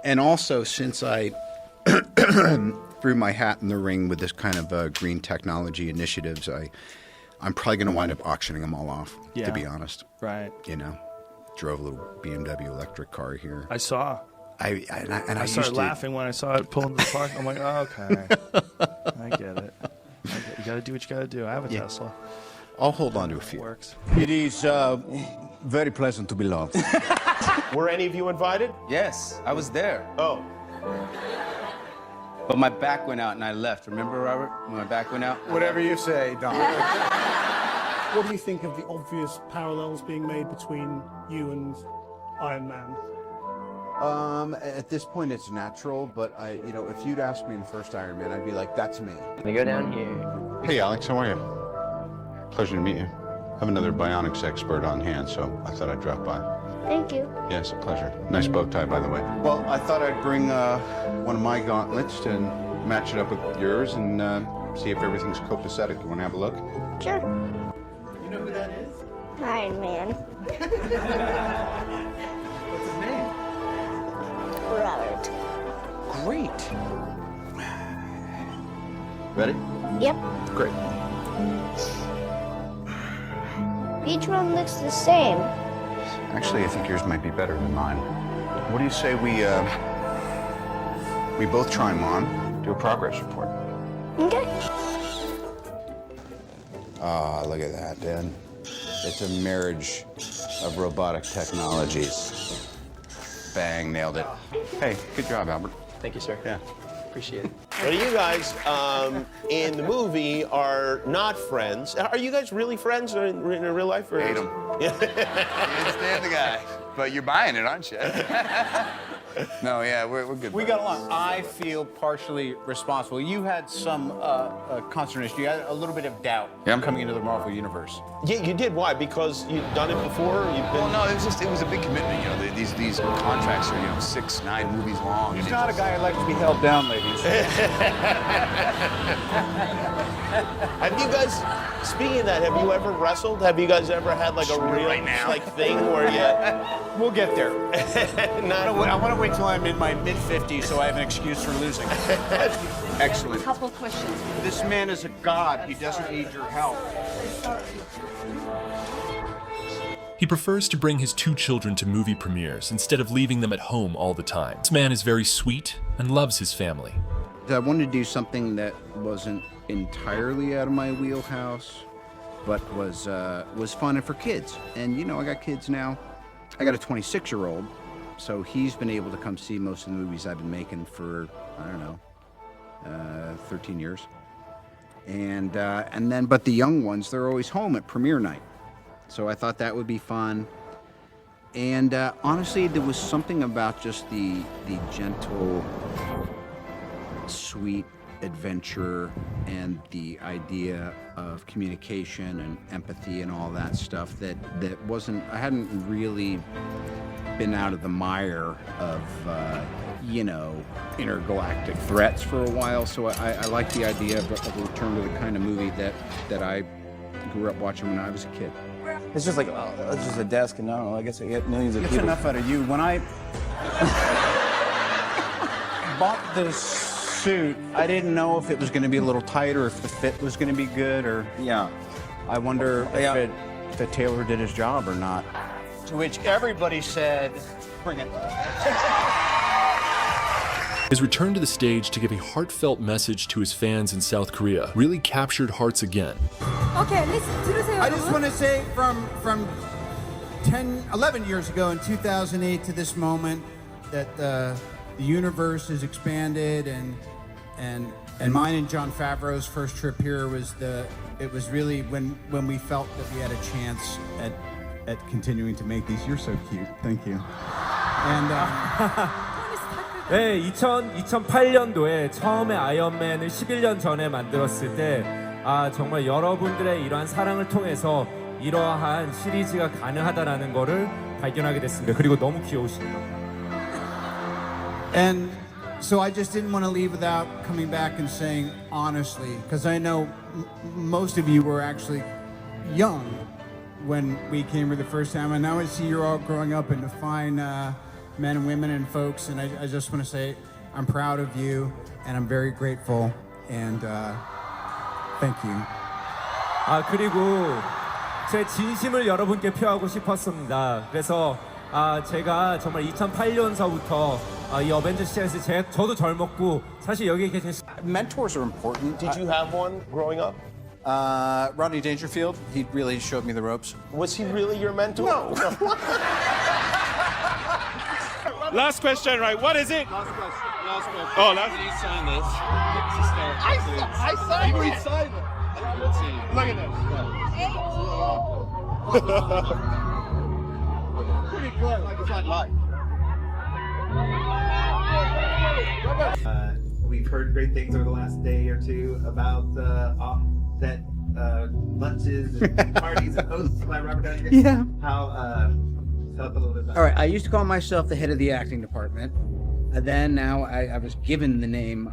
And also, since I threw my hat in the ring with this kind of green technology initiatives, I'm probably going to wind up auctioning them all off, to be honest. Right. You know, drove a little BMW electric car here. I saw. I started laughing when I saw it pull into the park. I'm like, oh, okay. I get it. You got to do what you got to do. I have a Tesla. I'll hold on to a few. Works. It is very pleasant to be loved. Were any of you invited? Yes, I was there. Oh. But my back went out and I left. Remember, Robert, when my back went out? Whatever you say, Don. What do you think of the obvious parallels being made between you and Iron Man? At this point, it's natural, but if you'd asked me in the first Iron Man, I'd be like, that's me. We go down here. Hey, Alex, how are you? Pleasure to meet you. I have another bionics expert on hand, so I thought I'd drop by. Thank you. Yes, a pleasure. Nice bow tie, by the way. Well, I thought I'd bring one of my gauntlets and match it up with yours and see if everything's copacetic. You want to have a look? Sure. You know who that is? Iron Man. What's his name? Robert. Great. Ready? Yep. Great. Each one looks the same. Actually, I think yours might be better than mine. What do you say we both try them on, do a progress report? Okay. Ah, look at that, Dan. It's a marriage of robotic technologies. Bang, nailed it. Hey, good job, Albert. Thank you, sir. Yeah. Appreciate it. Well, you guys in the movie are not friends. Are you guys really friends in real life? Or Hate him. You understand the guy, but you're buying it, aren't you? No, yeah, we're good. We got along. I feel partially responsible. You had some consternation. You had a little bit of doubt coming into the Marvel Universe. Yeah, you did. Why? Because you've done it before? Well, no, it was a big commitment. You know, these contracts are 6, 9 movies long. He's not a guy who likes to be held down, ladies. Have you guys, speaking of that, have you ever wrestled? Have you guys ever had like a real thing where you... We'll get there. Not, I want to wait till I'm in my mid-50s so I have an excuse for losing. Excellent. A couple questions. This man is a god. He doesn't need your help. He prefers to bring his 2 children to movie premieres instead of leaving them at home all the time. This man is very sweet and loves his family. I wanted to do something that wasn't entirely out of my wheelhouse, but was fun and for kids. And I got kids now. I got a 26-year-old, so he's been able to come see most of the movies I've been making for, I don't know, 13 years. And then, but the young ones, they're always home at premiere night. So I thought that would be fun. And honestly, there was something about just the gentle, sweet adventure and the idea of communication and empathy and all that stuff that wasn't, I hadn't really been out of the mire of, intergalactic threats for a while. So I like the idea of a return to the kind of movie that I grew up watching when I was a kid. It's just like, it's just a desk, and no, I guess I get millions of It's people. enough out of you. When I bought this suit, I didn't know if it was going to be a little tight or if the fit was going to be good, or I wonder if the tailor did his job or not. To which everybody said, bring it. His return to the stage to give a heartfelt message to his fans in South Korea really captured hearts again. Okay, listen, 들으세요. I just want to say from 11 years ago in 2008 to this moment that the universe has expanded and mine and Jon Favreau's first trip here was really when we felt that we had a chance at continuing to make these. You're so cute. Thank you. And 네, 2008년도에 처음에 아이언맨을 11년 전에 만들었을 때 정말 여러분들의 이러한 사랑을 통해서 이러한 시리즈가 가능하다라는 거를 발견하게 됐습니다. 그리고 너무 귀여우시네요. And so I just didn't want to leave without coming back and saying honestly, because I know most of you were actually young when we came here the first time, and now I see you're all growing up into fine men and women and folks, and I just want to say I'm proud of you, and I'm very grateful, and thank you. 그리고 제 진심을 여러분께 표하고 싶었습니다. 그래서 제가 정말 2008년서부터 이 어벤져 시장에서 저도 젊었고 사실 여기 계신 Mentors are important. Did you have one growing up? Rodney Dangerfield, he really showed me the ropes. Was he really your mentor? No. Last question, right? What is it? Last question. Oh, last. Did you sign this? I signed it. You signed it. Look at this. Pretty good, like it's not live. We've heard great things over the last day or two about that lunches and parties and hosts by Robert Downey Jr. Yeah. How tell us a little bit about All right, I used to call myself the head of the acting department. And then now I was given the name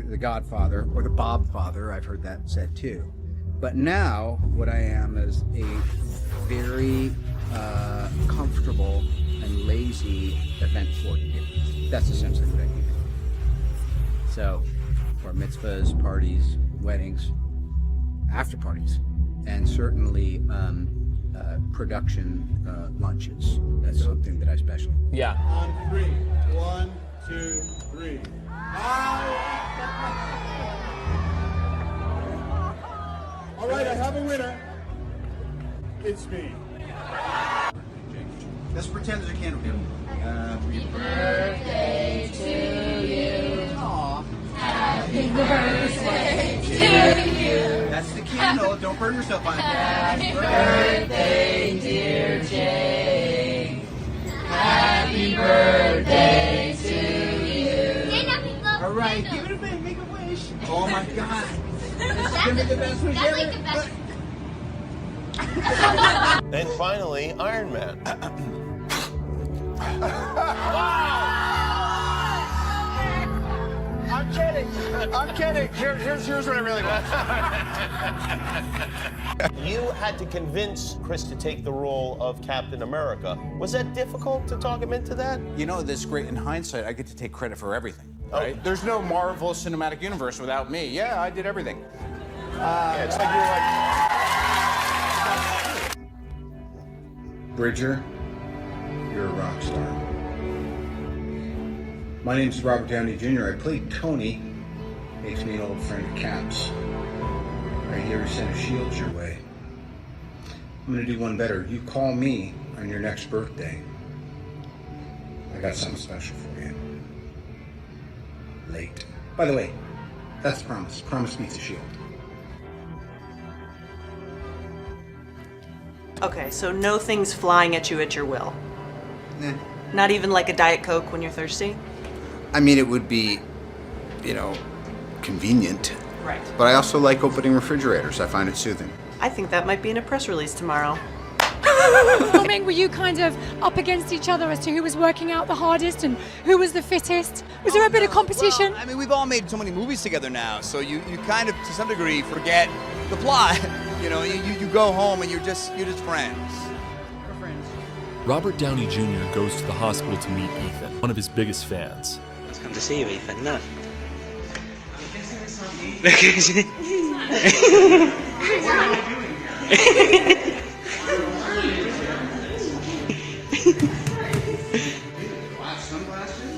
the Godfather or the Bob Father. I've heard that said too. But now what I am is a very comfortable and lazy event coordinator. That's essentially what I do. So, bar mitzvahs, parties, weddings, after parties, and certainly production lunches. That's something that I specialize in. Yeah. On 3. 1, 2, 3. All right, I have a winner. It's me. Let's pretend there's a candle. Happy birthday to you. Aw. Happy birthday to you. That's the candle. Don't burn yourself on it. Happy birthday, dear Jake. Happy birthday to you. All right, give it a minute. Make a wish. Oh my God. This is gonna be the best wish ever. And finally, Iron Man. I'm kidding. I'm kidding. Here's what I really want. You had to convince Chris to take the role of Captain America. Was that difficult to talk him into that? You know, this great in hindsight, I get to take credit for everything. Right? There's no Marvel Cinematic Universe without me. Yeah, I did everything. Yeah, it's like you were like. Bridger, you're a rock star. My name's Robert Downey Jr. I played Tony. Makes me an old friend of Cap's. I hear he sent a shield your way. I'm gonna do one better. You call me on your next birthday. I got something special for you. Late. By the way, that's a promise. Promise beats a shield. Okay, so no things flying at you at your will. Nah. Not even like a Diet Coke when you're thirsty? I mean, it would be, you know, convenient. Right. But I also like opening refrigerators. I find it soothing. I think that might be in a press release tomorrow. Filming, were you kind of up against each other as to who was working out the hardest and who was the fittest? Was there a bit of competition? Well, I mean, we've all made so many movies together now, so you kind of, to some degree, forget the plot. You know, you go home and you're just friends. Robert Downey Jr. goes to the hospital to meet Ethan, one of his biggest fans. It's come to see you, Ethan, no? Sunglasses?